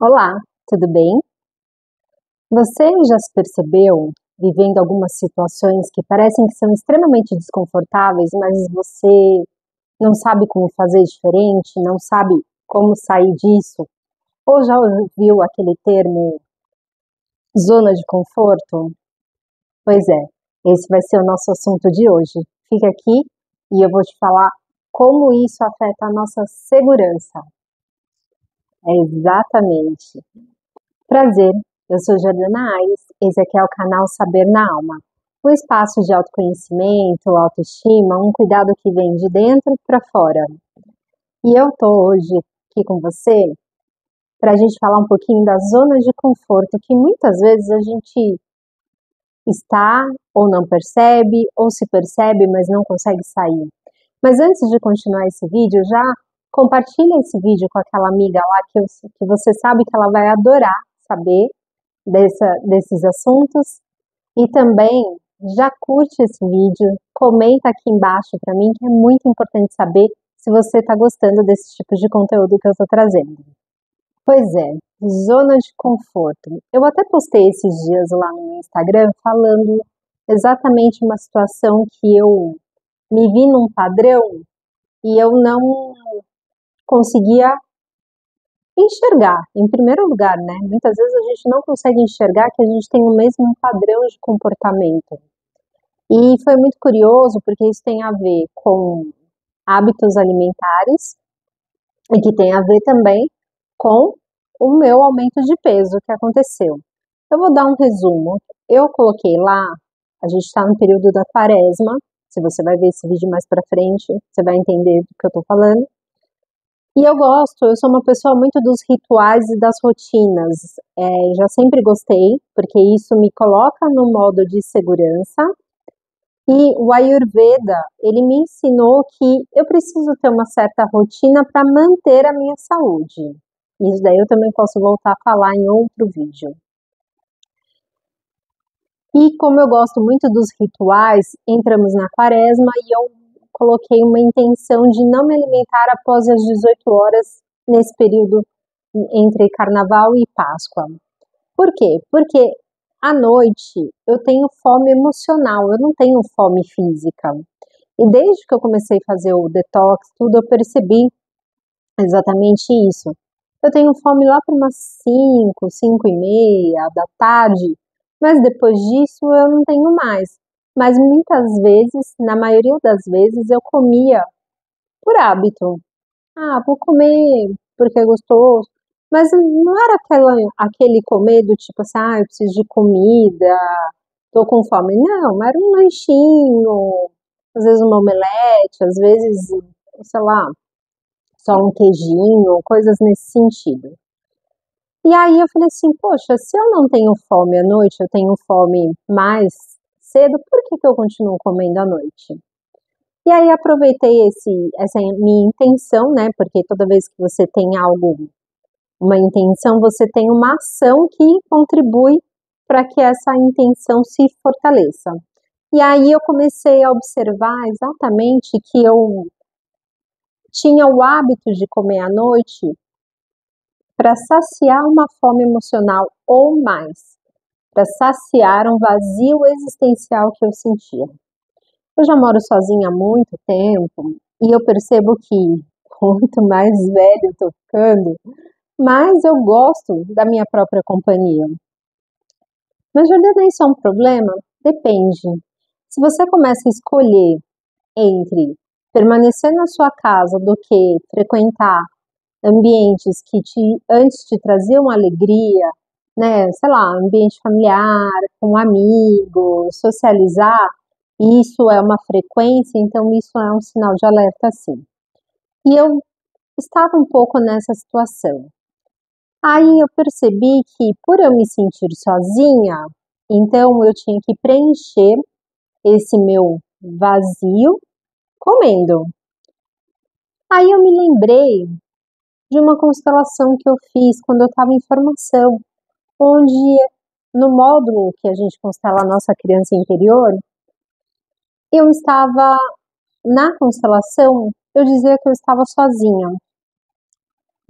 Olá, tudo bem? Você já se percebeu vivendo algumas situações que parecem que são extremamente desconfortáveis, mas você não sabe como fazer diferente, não sabe como sair disso? Ou já ouviu aquele termo zona de conforto? Pois é, esse vai ser o nosso assunto de hoje. Fica aqui e eu vou te falar como isso afeta a nossa segurança. É exatamente. Prazer, eu sou Jordana Aires, esse aqui é o canal Saber na Alma, um espaço de autoconhecimento, autoestima, um cuidado que vem de dentro para fora. E eu tô hoje aqui com você para a gente falar um pouquinho das zonas de conforto que muitas vezes a gente está ou não percebe, ou se percebe, mas não consegue sair. Mas antes de continuar esse vídeo, já compartilha esse vídeo com aquela amiga lá que você sabe que ela vai adorar saber desses assuntos. E também já curte esse vídeo, comenta aqui embaixo para mim, que é muito importante saber se você está gostando desse tipo de conteúdo que eu estou trazendo. Pois é, zona de conforto. Eu até postei esses dias lá no meu Instagram falando exatamente uma situação que eu me vi num padrão e eu não conseguia enxergar, em primeiro lugar, né? Muitas vezes a gente não consegue enxergar que a gente tem o mesmo padrão de comportamento. E foi muito curioso porque isso tem a ver com hábitos alimentares e que tem a ver também com o meu aumento de peso que aconteceu. Eu vou dar um resumo. Eu coloquei lá, a gente está no período da quaresma. Se você vai ver esse vídeo mais para frente, você vai entender do que eu estou falando. E eu sou uma pessoa muito dos rituais e das rotinas. Já sempre gostei, porque isso me coloca no modo de segurança. E o Ayurveda, ele me ensinou que eu preciso ter uma certa rotina para manter a minha saúde. Isso daí eu também posso voltar a falar em outro vídeo. E como eu gosto muito dos rituais, entramos na quaresma e eu coloquei uma intenção de não me alimentar após as 18 horas nesse período entre Carnaval e Páscoa. Por quê? Porque à noite eu tenho fome emocional, eu não tenho fome física. E desde que eu comecei a fazer o detox, tudo, eu percebi exatamente isso. Eu tenho fome lá para umas 5, 5 e meia da tarde, mas depois disso eu não tenho mais. Mas muitas vezes, na maioria das vezes, eu comia por hábito. Ah, vou comer porque é gostoso. Mas não era aquele comer do tipo assim, ah, eu preciso de comida, tô com fome. Não, era um lanchinho, às vezes uma omelete, às vezes, sei lá, só um queijinho, coisas nesse sentido. E aí eu falei assim, poxa, se eu não tenho fome à noite, eu tenho fome mais cedo, por que que eu continuo comendo à noite? E aí aproveitei essa minha intenção, né? Porque toda vez que você tem algo, uma intenção, você tem uma ação que contribui para que essa intenção se fortaleça. E aí eu comecei a observar exatamente que eu tinha o hábito de comer à noite para saciar uma fome emocional ou mais, para saciar um vazio existencial que eu sentia. Eu já moro sozinha há muito tempo e eu percebo que quanto mais velho eu tô ficando, mais eu gosto da minha própria companhia. Mas Jordana, isso é um problema? Depende. Se você começa a escolher entre permanecer na sua casa do que frequentar ambientes que antes te traziam alegria, né, sei lá, ambiente familiar, com amigos, socializar, isso é uma frequência, então isso é um sinal de alerta, sim. E eu estava um pouco nessa situação. Aí eu percebi que por eu me sentir sozinha, então eu tinha que preencher esse meu vazio comendo. Aí eu me lembrei de uma constelação que eu fiz quando eu estava em formação, onde no módulo que a gente constela a nossa criança interior, eu estava na constelação, eu dizia que eu estava sozinha.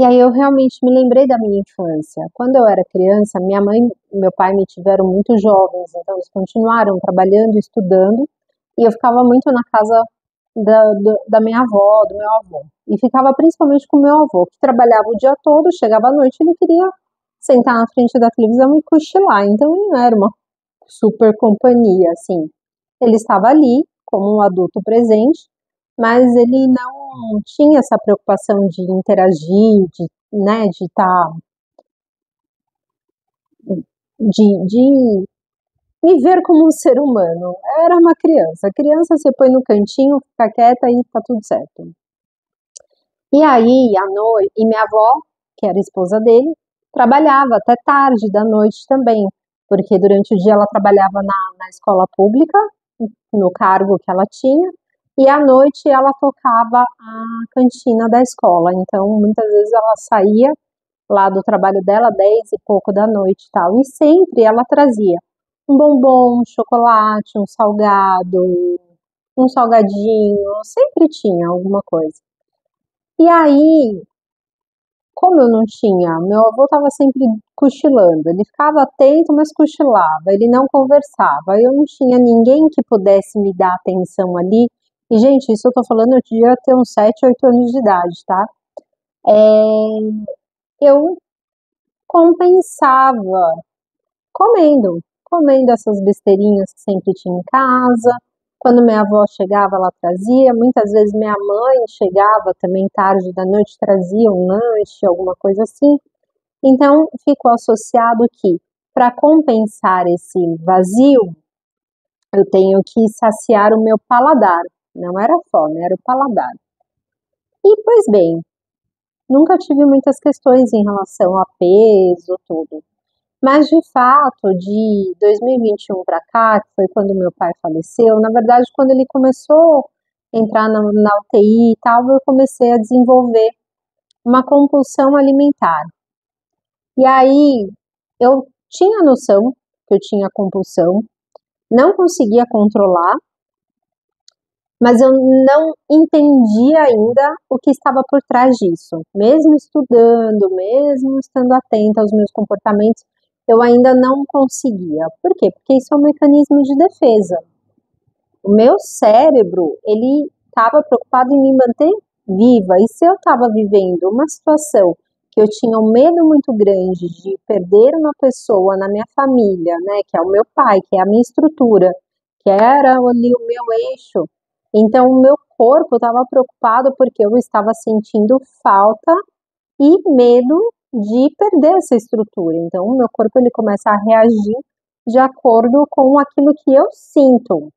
E aí eu realmente me lembrei da minha infância. Quando eu era criança, minha mãe e meu pai me tiveram muito jovens, então eles continuaram trabalhando e estudando, e eu ficava muito na casa da minha avó, do meu avô. E ficava principalmente com o meu avô, que trabalhava o dia todo, chegava à noite, ele queria sentar na frente da televisão e cochilar. Então ele não era uma super companhia, assim. Ele estava ali como um adulto presente, mas ele não tinha essa preocupação de interagir, de, né, de estar, de me ver como um ser humano. Era uma criança. A criança você põe no cantinho, fica quieta e tá tudo certo. E aí, à noite, e minha avó, que era esposa dele, trabalhava até tarde da noite também, porque durante o dia ela trabalhava na escola pública, no cargo que ela tinha, e à noite ela tocava a cantina da escola. Então, muitas vezes ela saía lá do trabalho dela, 10 e pouco da noite e tal, e sempre ela trazia um bombom, um chocolate, um salgadinho, sempre tinha alguma coisa. E aí, como eu não tinha, meu avô estava sempre cochilando, ele ficava atento, mas cochilava, ele não conversava, eu não tinha ninguém que pudesse me dar atenção ali. E, gente, isso eu tô falando, eu devia ter uns 7, 8 anos de idade, tá? Eu compensava comendo essas besteirinhas que sempre tinha em casa. Quando minha avó chegava, ela trazia. Muitas vezes minha mãe chegava também tarde da noite, trazia um lanche, alguma coisa assim. Então, ficou associado que, para compensar esse vazio, eu tenho que saciar o meu paladar. Não era fome, era o paladar. E, pois bem, nunca tive muitas questões em relação a peso, tudo. Mas, de fato, de 2021 para cá, que foi quando meu pai faleceu, na verdade, quando ele começou a entrar na UTI e tal, eu comecei a desenvolver uma compulsão alimentar. E aí, eu tinha noção que eu tinha compulsão, não conseguia controlar, mas eu não entendia ainda o que estava por trás disso. Mesmo estudando, mesmo estando atenta aos meus comportamentos, eu ainda não conseguia. Por quê? Porque isso é um mecanismo de defesa. O meu cérebro, ele estava preocupado em me manter viva. E se eu estava vivendo uma situação que eu tinha um medo muito grande de perder uma pessoa na minha família, né, que é o meu pai, que é a minha estrutura, que era ali o meu eixo, então o meu corpo estava preocupado porque eu estava sentindo falta e medo de perder essa estrutura. Então o meu corpo ele começa a reagir de acordo com aquilo que eu sinto,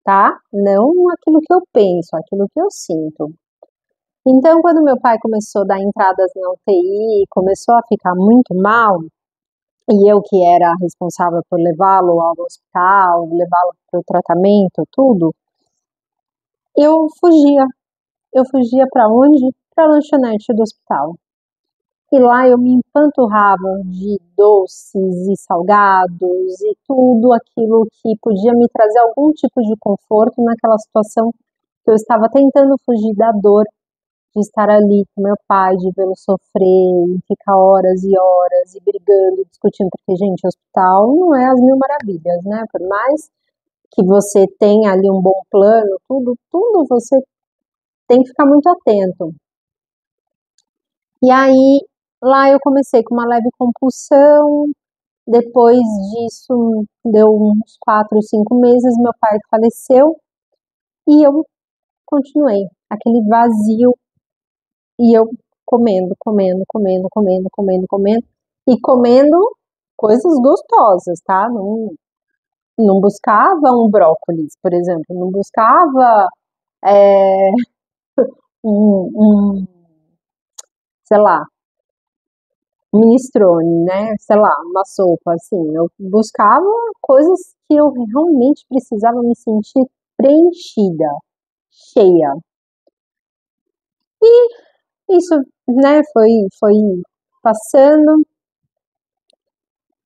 tá? Não aquilo que eu penso, aquilo que eu sinto. Então, quando meu pai começou a dar entradas na UTI, começou a ficar muito mal, e eu que era responsável por levá-lo ao hospital, levá-lo para o tratamento, tudo, eu fugia. Eu fugia para onde? Para a lanchonete do hospital. E lá eu me empanturrava de doces e salgados e tudo aquilo que podia me trazer algum tipo de conforto naquela situação que eu estava tentando fugir da dor de estar ali com meu pai, de vê-lo sofrer e ficar horas e horas e brigando e discutindo, porque, gente, hospital não é as mil maravilhas, né? Por mais que você tenha ali um bom plano, tudo você tem que ficar muito atento. E aí, lá eu comecei com uma leve compulsão, depois disso, deu uns 4, 5 meses, meu pai faleceu e eu continuei aquele vazio e eu comendo e comendo coisas gostosas, tá? Não buscava um brócolis, por exemplo, não buscava é, um, sei lá, minestrone, né? Sei lá, uma sopa, assim. Eu buscava coisas que eu realmente precisava me sentir preenchida, cheia. E isso, né, foi passando.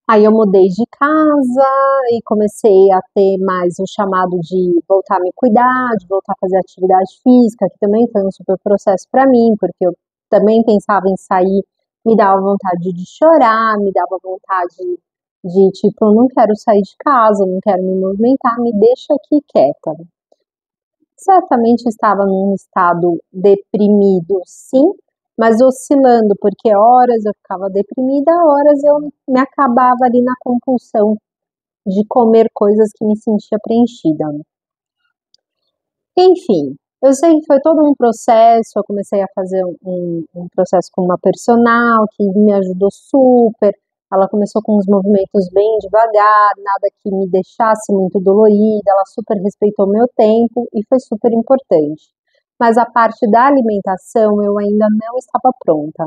Aí eu mudei de casa e comecei a ter mais o chamado de voltar a me cuidar, de voltar a fazer atividade física, que também foi um super processo para mim, porque eu também pensava em sair, me dava vontade de chorar, me dava vontade de tipo, eu não quero sair de casa, não quero me movimentar, me deixa aqui quieta. Certamente estava num estado deprimido, sim, mas oscilando, porque horas eu ficava deprimida, horas eu me acabava ali na compulsão de comer coisas que me sentia preenchida. Enfim, eu sei que foi todo um processo, eu comecei a fazer um processo com uma personal que me ajudou super, ela começou com uns movimentos bem devagar, nada que me deixasse muito dolorida, ela super respeitou meu tempo e foi super importante. Mas a parte da alimentação eu ainda não estava pronta.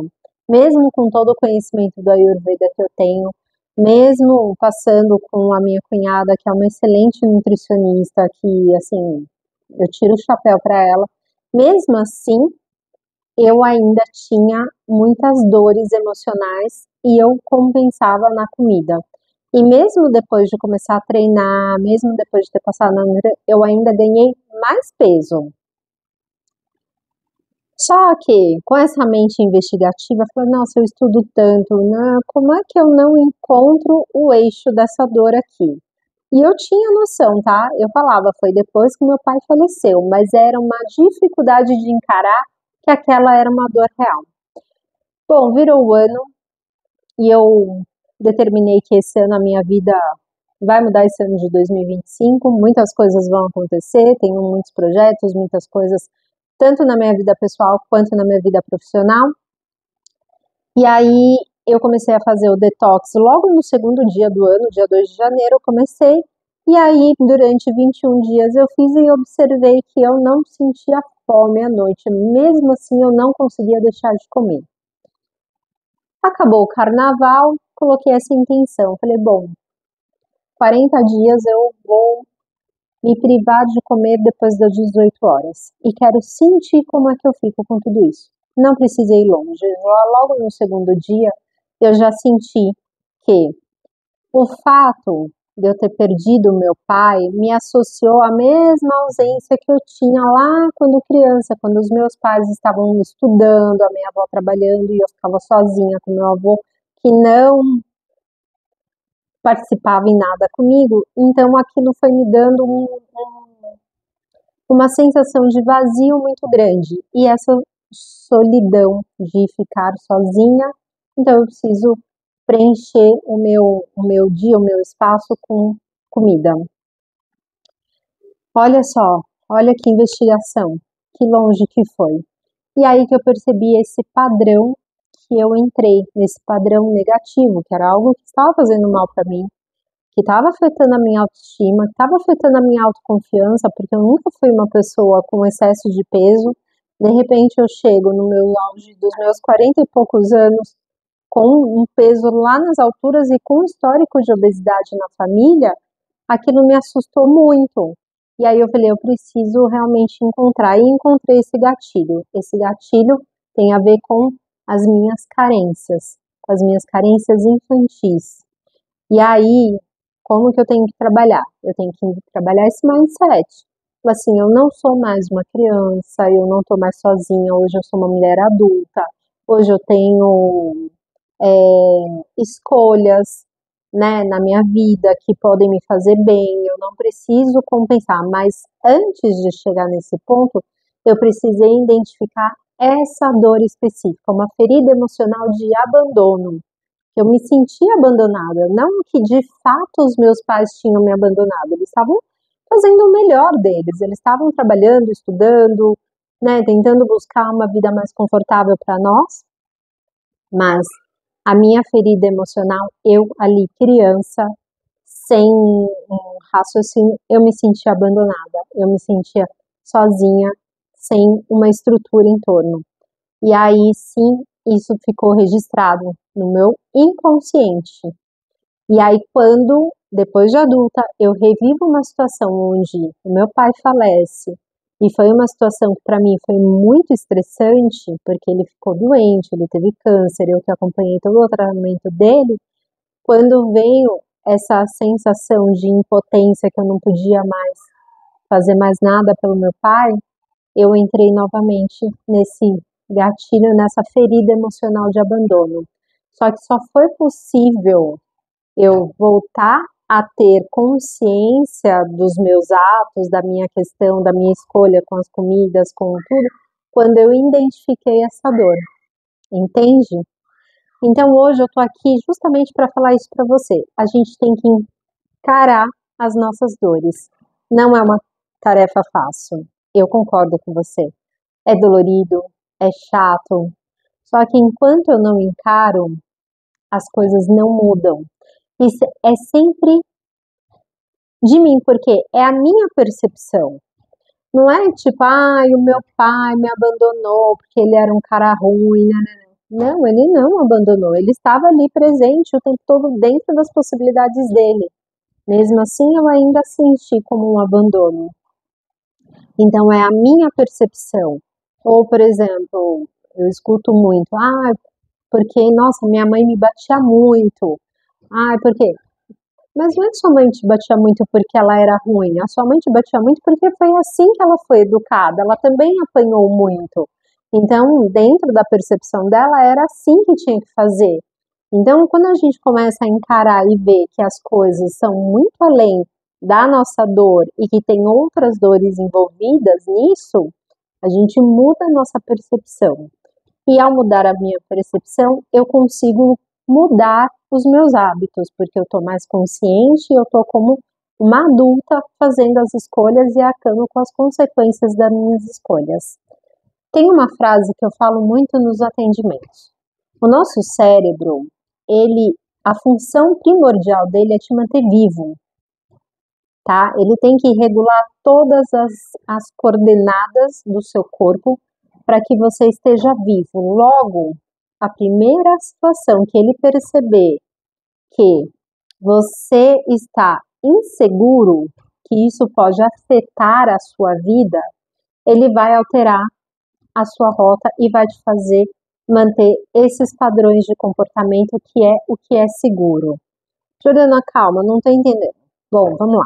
Mesmo com todo o conhecimento do Ayurveda que eu tenho, mesmo passando com a minha cunhada, que é uma excelente nutricionista, que, assim, eu tiro o chapéu para ela, mesmo assim, eu ainda tinha muitas dores emocionais e eu compensava na comida. E mesmo depois de começar a treinar, mesmo depois de ter passado na eu ainda ganhei mais peso. Só que com essa mente investigativa, eu falei, nossa, eu estudo tanto, né? Como é que eu não encontro o eixo dessa dor aqui? E eu tinha noção, tá? Eu falava, foi depois que meu pai faleceu, mas era uma dificuldade de encarar que aquela era uma dor real. Bom, virou o ano e eu determinei que esse ano a minha vida vai mudar, esse ano de 2025, muitas coisas vão acontecer, tenho muitos projetos, muitas coisas, tanto na minha vida pessoal quanto na minha vida profissional. E aí eu comecei a fazer o detox logo no segundo dia do ano, dia 2 de janeiro, eu comecei. E aí, durante 21 dias eu fiz e observei que eu não sentia fome à noite, mesmo assim eu não conseguia deixar de comer. Acabou o carnaval, coloquei essa intenção, falei, bom, 40 dias eu vou me privar de comer depois das 18 horas. E quero sentir como é que eu fico com tudo isso. Não precisei ir longe. Logo no segundo dia, eu já senti que o fato de eu ter perdido meu pai me associou à mesma ausência que eu tinha lá quando criança, quando os meus pais estavam estudando, a minha avó trabalhando e eu ficava sozinha com meu avô, que não participava em nada comigo, então aquilo foi me dando uma sensação de vazio muito grande e essa solidão de ficar sozinha, então eu preciso preencher o meu dia, o meu espaço com comida. Olha só, olha que investigação, que longe que foi. E aí que eu percebi esse padrão que eu entrei, nesse padrão negativo, que era algo que estava fazendo mal para mim, que estava afetando a minha autoestima, que estava afetando a minha autoconfiança, porque eu nunca fui uma pessoa com excesso de peso. De repente eu chego no meu auge dos meus 40 e poucos anos, com um peso lá nas alturas e com um histórico de obesidade na família, aquilo me assustou muito. E aí eu falei, eu preciso realmente encontrar, e encontrei esse gatilho. Esse gatilho tem a ver com as minhas carências, com as minhas carências infantis. E aí, como que eu tenho que trabalhar? Eu tenho que trabalhar esse mindset. Assim, eu não sou mais uma criança, eu não estou mais sozinha, hoje eu sou uma mulher adulta, hoje eu tenho escolhas, né, na minha vida que podem me fazer bem, eu não preciso compensar, mas antes de chegar nesse ponto, eu precisei identificar essa dor específica, uma ferida emocional de abandono. Eu me sentia abandonada, não que de fato os meus pais tinham me abandonado, eles estavam fazendo o melhor deles, eles estavam trabalhando, estudando, né, tentando buscar uma vida mais confortável para nós, mas a minha ferida emocional, eu ali criança, sem um raciocínio, eu me sentia abandonada, eu me sentia sozinha, sem uma estrutura em torno. E aí sim, isso ficou registrado no meu inconsciente. E aí quando, depois de adulta, eu revivo uma situação onde o meu pai falece, e foi uma situação que para mim foi muito estressante, porque ele ficou doente, ele teve câncer, eu que acompanhei todo o tratamento dele, quando veio essa sensação de impotência que eu não podia mais fazer mais nada pelo meu pai, eu entrei novamente nesse gatilho nessa ferida emocional de abandono. Só que só foi possível eu voltar a ter consciência dos meus atos, da minha questão, da minha escolha com as comidas, com tudo, quando eu identifiquei essa dor. Entende? Então hoje eu tô aqui justamente para falar isso para você. A gente tem que encarar as nossas dores. Não é uma tarefa fácil. Eu concordo com você. É dolorido, é chato. Só que enquanto eu não encaro, as coisas não mudam. Isso é sempre de mim, porque é a minha percepção. Não é tipo, o meu pai me abandonou porque ele era um cara ruim, né? Não, ele não abandonou. Ele estava ali presente o tempo todo dentro das possibilidades dele. Mesmo assim, eu ainda senti como um abandono. Então, é a minha percepção. Ou, por exemplo, eu escuto muito, porque, nossa, minha mãe me batia muito. Porque... Mas não é que sua mãe te batia muito porque ela era ruim, a sua mãe te batia muito porque foi assim que ela foi educada, ela também apanhou muito. Então, dentro da percepção dela, era assim que tinha que fazer. Então, quando a gente começa a encarar e ver que as coisas são muito além da nossa dor e que tem outras dores envolvidas nisso, a gente muda a nossa percepção. E ao mudar a minha percepção, eu consigo mudar os meus hábitos, porque eu estou mais consciente, eu estou como uma adulta fazendo as escolhas e arcando com as consequências das minhas escolhas. Tem uma frase que eu falo muito nos atendimentos. O nosso cérebro, a função primordial dele é te manter vivo, tá? Ele tem que regular todas as coordenadas do seu corpo para que você esteja vivo. Logo, a primeira situação que ele perceber que você está inseguro, que isso pode afetar a sua vida, ele vai alterar a sua rota e vai te fazer manter esses padrões de comportamento que é o que é seguro. Jordana, calma, não estou entendendo. Bom, vamos lá.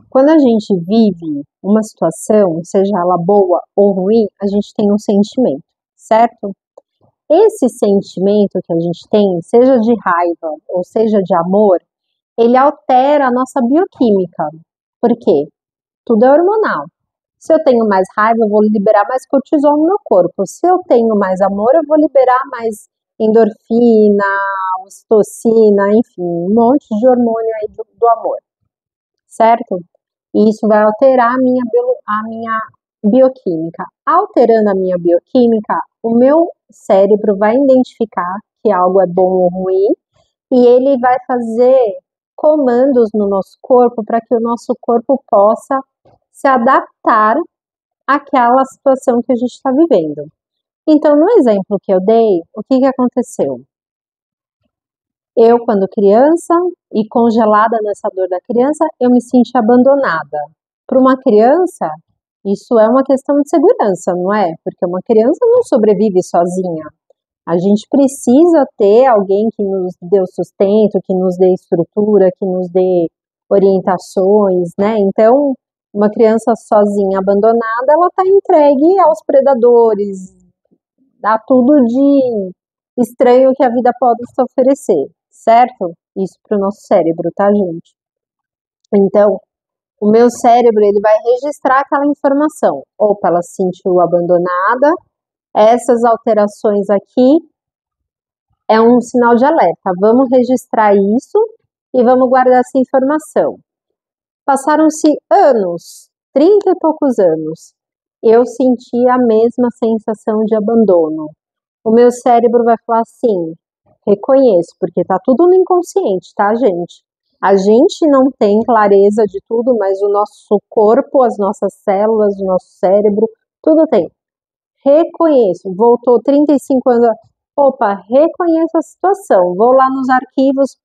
Quando a gente vive uma situação, seja ela boa ou ruim, a gente tem um sentimento, certo? Esse sentimento que a gente tem, seja de raiva ou seja de amor, ele altera a nossa bioquímica. Por quê? Tudo é hormonal. Se eu tenho mais raiva, eu vou liberar mais cortisol no meu corpo. Se eu tenho mais amor, eu vou liberar mais endorfina, ocitocina, enfim, um monte de hormônio aí do amor. Certo? E isso vai alterar a minha bioquímica. Alterando a minha bioquímica, o meu cérebro vai identificar que algo é bom ou ruim e ele vai fazer comandos no nosso corpo para que o nosso corpo possa se adaptar àquela situação que a gente está vivendo. Então, no exemplo que eu dei, o que aconteceu? Eu, quando criança e congelada nessa dor da criança, eu me senti abandonada. Para uma criança, isso é uma questão de segurança, não é? Porque uma criança não sobrevive sozinha. A gente precisa ter alguém que nos dê o sustento, que nos dê estrutura, que nos dê orientações, né? Então, uma criança sozinha, abandonada, ela está entregue aos predadores, a tudo de estranho que a vida pode te oferecer, certo? Isso para o nosso cérebro, tá, gente? Então, o meu cérebro, ele vai registrar aquela informação. Opa, ela se sentiu abandonada, essas alterações aqui é um sinal de alerta. Vamos registrar isso e vamos guardar essa informação. Passaram-se anos, 30 e poucos anos, eu senti a mesma sensação de abandono. O meu cérebro vai falar assim, reconheço, porque tá tudo no inconsciente, tá, gente? A gente não tem clareza de tudo, mas o nosso corpo, as nossas células, o nosso cérebro, tudo tem. Reconheço, voltou 35 anos, opa, reconheço a situação, vou lá nos arquivos,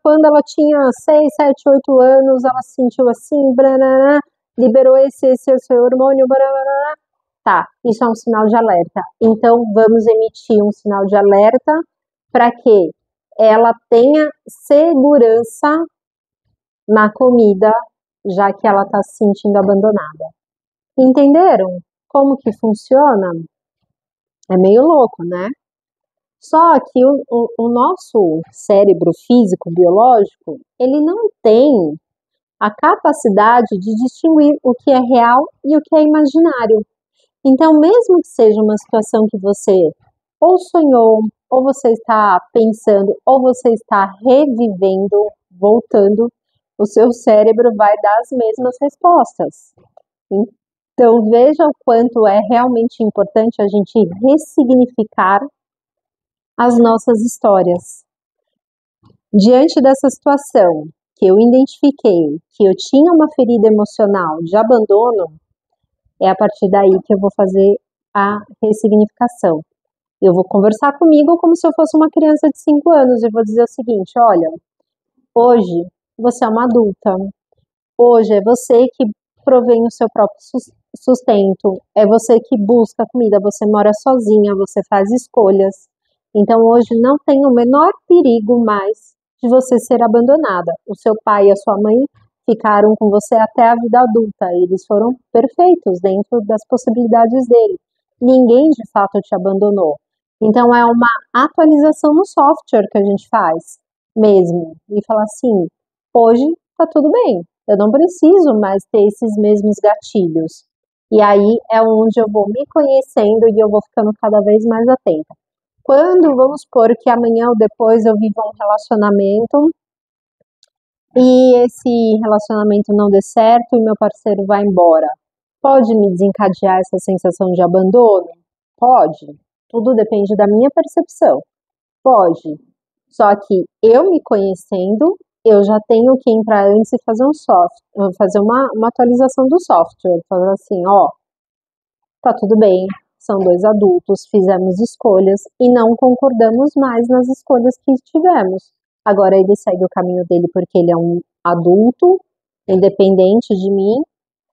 quando ela tinha 6, 7, 8 anos, ela se sentiu assim, branana, liberou esse hormônio, branana. Tá, isso é um sinal de alerta. Então, vamos emitir um sinal de alerta para que ela tenha segurança na comida, já que ela está se sentindo abandonada. Entenderam como que funciona? É meio louco, né? Só que o nosso cérebro físico, biológico, ele não tem a capacidade de distinguir o que é real e o que é imaginário. Então, mesmo que seja uma situação que você ou sonhou, ou você está pensando, ou você está revivendo, voltando, o seu cérebro vai dar as mesmas respostas. Então, veja o quanto é realmente importante a gente ressignificar as nossas histórias. Diante dessa situação, que eu identifiquei que eu tinha uma ferida emocional de abandono, é a partir daí que eu vou fazer a ressignificação. Eu vou conversar comigo como se eu fosse uma criança de 5 anos e vou dizer o seguinte: olha, hoje você é uma adulta, hoje é você que provém o seu próprio sustento, é você que busca comida, você mora sozinha, você faz escolhas. Então hoje não tem o menor perigo mais de você ser abandonada. O seu pai e a sua mãe ficaram com você até a vida adulta, eles foram perfeitos dentro das possibilidades dele. Ninguém de fato te abandonou. Então é uma atualização no software que a gente faz mesmo e falar assim: hoje tá tudo bem, eu não preciso mais ter esses mesmos gatilhos. E aí é onde eu vou me conhecendo e eu vou ficando cada vez mais atenta. Quando, vamos supor que amanhã ou depois eu viva um relacionamento e esse relacionamento não dê certo e meu parceiro vai embora, pode me desencadear essa sensação de abandono? Pode. Tudo depende da minha percepção. Pode. Só que eu me conhecendo, eu já tenho que entrar antes e fazer fazer uma atualização do software. Falar assim, ó, tá tudo bem, são 2 adultos, fizemos escolhas e não concordamos mais nas escolhas que tivemos. Agora ele segue o caminho dele porque ele é um adulto, independente de mim,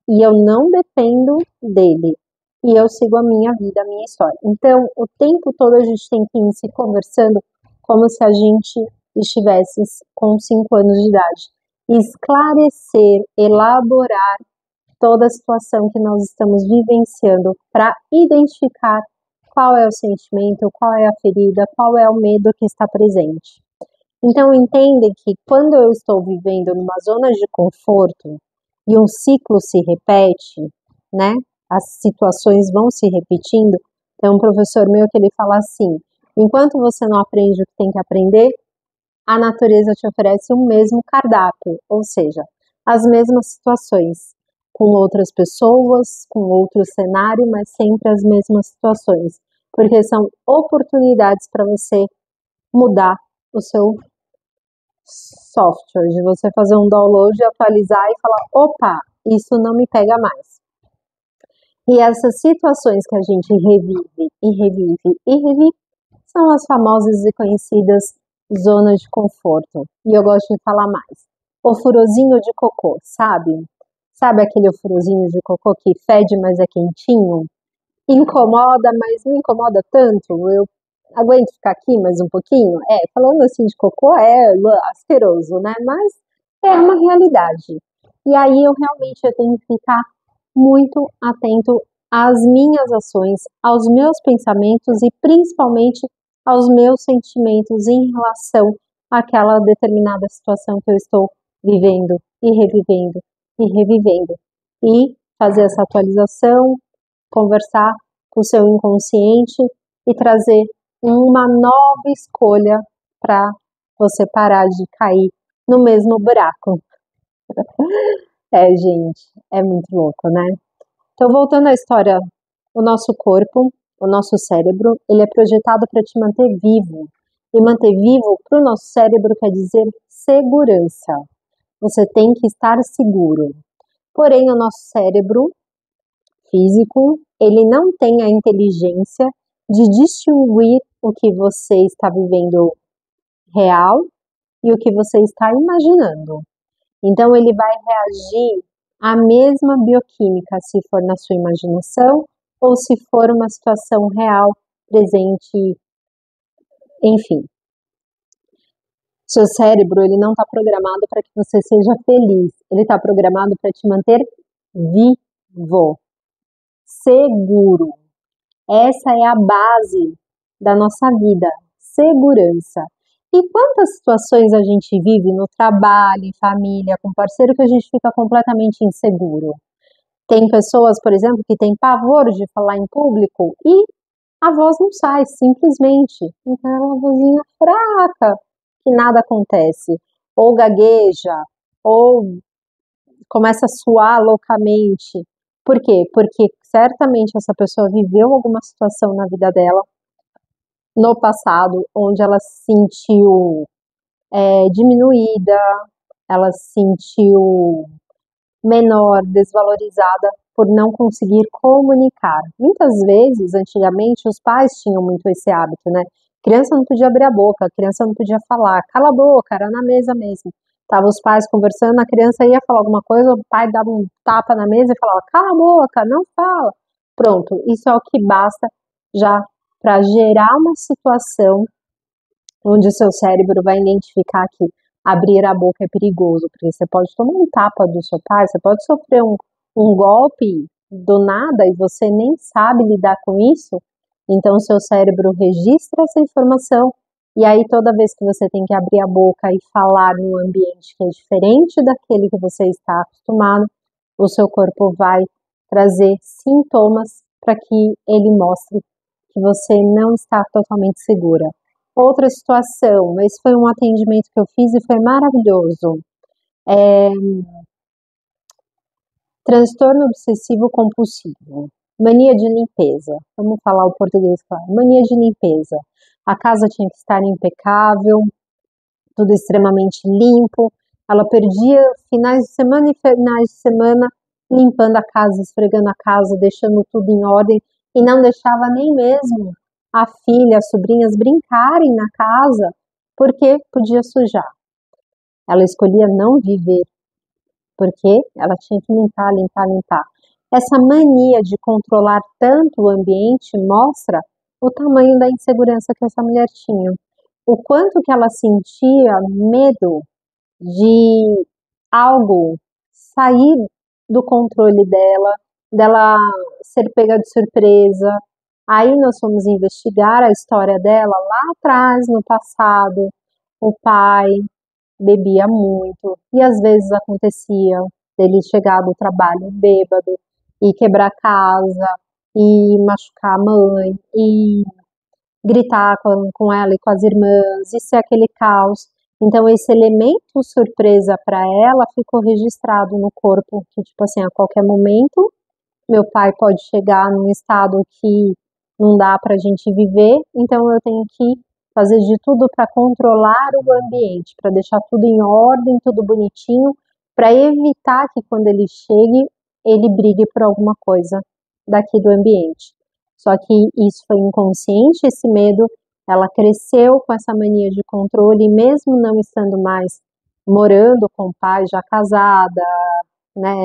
e eu não dependo dele. E eu sigo a minha vida, a minha história. Então, o tempo todo a gente tem que ir se conversando como se a gente estivesse com 5 anos de idade. Esclarecer, elaborar toda a situação que nós estamos vivenciando para identificar qual é o sentimento, qual é a ferida, qual é o medo que está presente. Então, entendem que quando eu estou vivendo numa zona de conforto e um ciclo se repete, né? As situações vão se repetindo. Tem um professor meu que ele fala assim: enquanto você não aprende o que tem que aprender, a natureza te oferece o mesmo cardápio, ou seja, as mesmas situações, com outras pessoas, com outro cenário, mas sempre as mesmas situações, porque são oportunidades para você mudar o seu software, de você fazer um download, atualizar e falar: opa, isso não me pega mais. E essas situações que a gente revive e revive e revive são as famosas e conhecidas zonas de conforto. E eu gosto de falar mais. O furozinho de cocô, sabe? Sabe aquele furozinho de cocô que fede, mas é quentinho? Incomoda, mas não incomoda tanto. Eu aguento ficar aqui mais um pouquinho? É, falando assim de cocô é asqueroso, né? Mas é uma realidade. E aí eu realmente tenho que ficar muito atento às minhas ações, aos meus pensamentos e principalmente aos meus sentimentos em relação àquela determinada situação que eu estou vivendo e revivendo e revivendo. E fazer essa atualização, conversar com o seu inconsciente e trazer uma nova escolha para você parar de cair no mesmo buraco. É, gente, é muito louco, né? Então, voltando à história, o nosso corpo, o nosso cérebro, ele é projetado para te manter vivo. E manter vivo para o nosso cérebro quer dizer segurança. Você tem que estar seguro. Porém, o nosso cérebro físico, ele não tem a inteligência de distinguir o que você está vivendo real e o que você está imaginando. Então, ele vai reagir à mesma bioquímica se for na sua imaginação ou se for uma situação real, presente, enfim. Seu cérebro, ele não está programado para que você seja feliz, ele está programado para te manter vivo, seguro. Essa é a base da nossa vida, segurança. E quantas situações a gente vive no trabalho, em família, com parceiro, que a gente fica completamente inseguro? Tem pessoas, por exemplo, que têm pavor de falar em público e a voz não sai, simplesmente. Então é uma vozinha fraca, que nada acontece. Ou gagueja, ou começa a suar loucamente. Por quê? Porque certamente essa pessoa viveu alguma situação na vida dela, no passado, onde ela se sentiu diminuída, ela se sentiu menor, desvalorizada por não conseguir comunicar. Muitas vezes, antigamente, os pais tinham muito esse hábito, né? Criança não podia abrir a boca, a criança não podia falar, cala a boca, era na mesa mesmo. Tava os pais conversando, a criança ia falar alguma coisa, o pai dava um tapa na mesa e falava, cala a boca, não fala. Pronto, isso é o que basta já para gerar uma situação onde o seu cérebro vai identificar que abrir a boca é perigoso, porque você pode tomar um tapa do seu pai, você pode sofrer um golpe do nada e você nem sabe lidar com isso, então o seu cérebro registra essa informação e aí toda vez que você tem que abrir a boca e falar num ambiente que é diferente daquele que você está acostumado, o seu corpo vai trazer sintomas para que ele mostre que você não está totalmente segura. Outra situação, esse foi um atendimento que eu fiz e foi maravilhoso. Transtorno obsessivo compulsivo, mania de limpeza. Vamos falar o português claro. Mania de limpeza. A casa tinha que estar impecável, tudo extremamente limpo. Ela perdia finais de semana e finais de semana limpando a casa, esfregando a casa, deixando tudo em ordem e não deixava nem mesmo a filha, as sobrinhas brincarem na casa porque podia sujar. Ela escolhia não viver porque ela tinha que limpar, limpar, limpar. Essa mania de controlar tanto o ambiente mostra o tamanho da insegurança que essa mulher tinha. O quanto que ela sentia medo de algo sair do controle dela ser pega de surpresa. Aí nós fomos investigar a história dela lá atrás, no passado. O pai bebia muito e às vezes acontecia dele chegar do trabalho bêbado e quebrar a casa e machucar a mãe e gritar com ela e com as irmãs, e ser aquele caos. Então esse elemento surpresa para ela ficou registrado no corpo, que tipo assim, a qualquer momento meu pai pode chegar num estado que não dá para a gente viver, então eu tenho que fazer de tudo para controlar o ambiente, para deixar tudo em ordem, tudo bonitinho, para evitar que quando ele chegue, ele brigue por alguma coisa daqui do ambiente. Só que isso foi inconsciente, esse medo, ela cresceu com essa mania de controle, e mesmo não estando mais morando com o pai, já casada, né,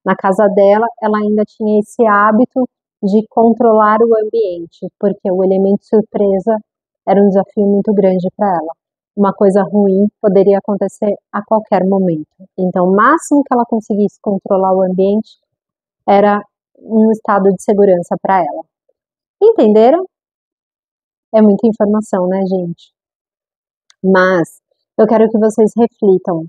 na casa dela, ela ainda tinha esse hábito de controlar o ambiente, porque o elemento surpresa era um desafio muito grande para ela. Uma coisa ruim poderia acontecer a qualquer momento. Então, o máximo que ela conseguisse controlar o ambiente era um estado de segurança para ela. Entenderam? É muita informação, né, gente? Mas eu quero que vocês reflitam.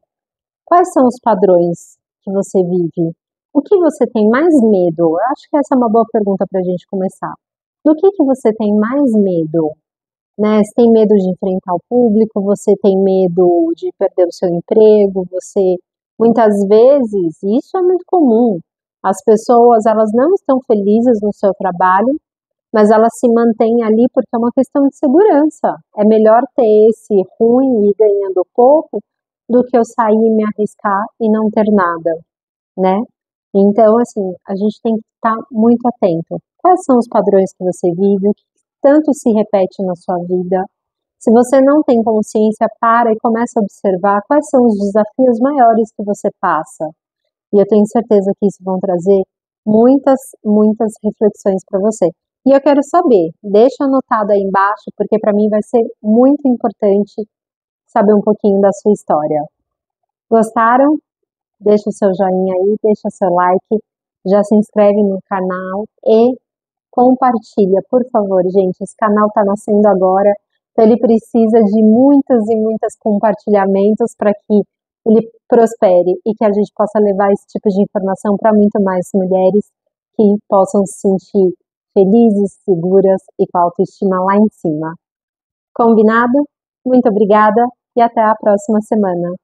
Quais são os padrões que você vive? O que você tem mais medo? Eu acho que essa é uma boa pergunta para a gente começar. Do que você tem mais medo? Né? Você tem medo de enfrentar o público? Você tem medo de perder o seu emprego? Você, muitas vezes, isso é muito comum. As pessoas, elas não estão felizes no seu trabalho, mas elas se mantêm ali porque é uma questão de segurança. É melhor ter esse ruim e ir ganhando pouco do que eu sair e me arriscar e não ter nada, né? Então, assim, a gente tem que estar muito atento. Quais são os padrões que você vive? O que tanto se repete na sua vida? Se você não tem consciência, para e começa a observar quais são os desafios maiores que você passa. E eu tenho certeza que isso vão trazer muitas, muitas reflexões para você. E eu quero saber, deixa anotado aí embaixo, porque para mim vai ser muito importante saber um pouquinho da sua história. Gostaram? Deixa o seu joinha aí, deixa o seu like, já se inscreve no canal e compartilha, por favor, gente. Esse canal está nascendo agora, então ele precisa de muitos e muitos compartilhamentos para que ele prospere e que a gente possa levar esse tipo de informação para muito mais mulheres que possam se sentir felizes, seguras e com a autoestima lá em cima. Combinado? Muito obrigada e até a próxima semana.